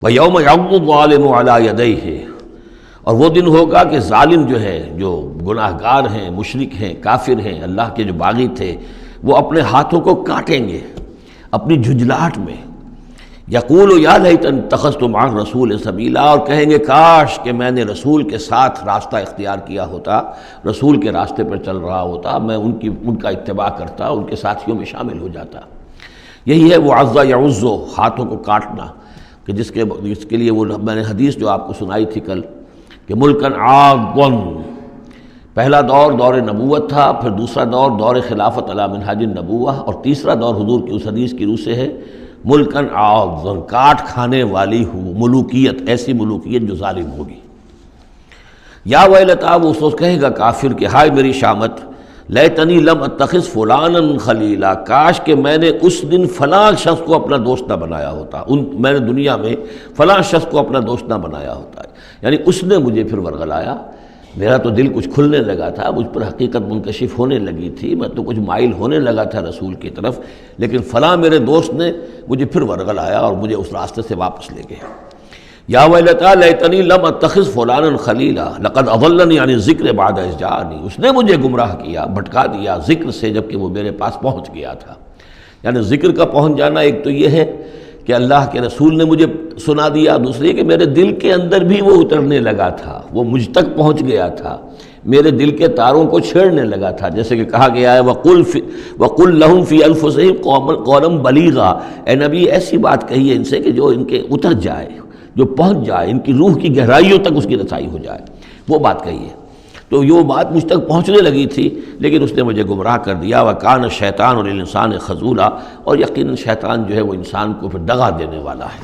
وَيَوْمَ يَعَضُّ الظَّالِمُ عَلَى يَدَيْهِ، اور وہ دن ہوگا کہ ظالم جو ہے، جو گناہ گار ہیں، مشرک ہیں، کافر ہیں، اللہ کے جو باغی تھے، وہ اپنے ہاتھوں کو کاٹیں گے اپنی جھنجھلاہٹ میں۔ یقول یا لیتنی اتخذت مع الرسول سبیلا، اور کہیں گے کاش کہ میں نے رسول کے ساتھ راستہ اختیار کیا ہوتا، رسول کے راستے پر چل رہا ہوتا، میں ان کا اتباع کرتا، ان کے ساتھیوں میں شامل ہو جاتا۔ یہی ہے وہ عض یعض، ہاتھوں کو کاٹنا، کہ جس کے لیے وہ میں نے حدیث جو آپ کو سنائی تھی کل کہ ملکن عاضًا، پہلا دور دور نبوت تھا، پھر دوسرا دور دور خلافت علی منہاج النبوہ، اور تیسرا دور حضور کی اس حدیث کی روح سے ہے ملکن عاضًا، کاٹ کھانے والی ملوکیت، ایسی ملوکیت جو ظالم ہوگی۔ یا ویلتا، وہ سوچ کہے گا کافر کہ ہائے میری شامت، لیتنی لم اتخذ فلانا خلیلا، کاش کہ میں نے اس دن فلاں شخص کو اپنا دوست نہ بنایا ہوتا، میں نے دنیا میں فلاں شخص کو اپنا دوست نہ بنایا ہوتا، یعنی اس نے مجھے پھر ورغلایا، میرا تو دل کچھ کھلنے لگا تھا، مجھ پر حقیقت منکشف ہونے لگی تھی، میں تو کچھ مائل ہونے لگا تھا رسول کی طرف، لیکن فلاں میرے دوست نے مجھے پھر ورغلایا اور مجھے اس راستے سے واپس لے گیا۔ یا ویلتا لیتنی لم اتخذ فلانا خلیلا لقد اضلنی عن الذکر بعد اذ جاءنی، اس نے مجھے گمراہ کیا، بھٹکا دیا ذکر سے جب کہ وہ میرے پاس پہنچ گیا تھا۔ یعنی ذکر کا پہنچ جانا ایک تو یہ ہے کہ اللہ کے رسول نے مجھے سنا دیا، دوسری کہ میرے دل کے اندر بھی وہ اترنے لگا تھا، وہ مجھ تک پہنچ گیا تھا، میرے دل کے تاروں کو چھیڑنے لگا تھا، جیسے کہ کہا گیا ہے وَقُلْ لَهُمْ فِي أَنفُسِهِمْ قَوْلًا بَلِيغًا، اے نبی ایسی بات کہیے ان سے کہ جو ان کے اتر جائے، جو پہنچ جائے، ان کی روح کی گہرائیوں تک اس کی رسائی ہو جائے، وہ بات کہیے۔ تو یہ بات مجھ تک پہنچنے لگی تھی، لیکن اس نے مجھے گمراہ کر دیا۔ وَكَانَ الشَّيْطَانُ لِلْإِنسَانِ خَذُولًا، اور یقیناً شیطان جو ہے وہ انسان کو پھر دغا دینے والا ہے۔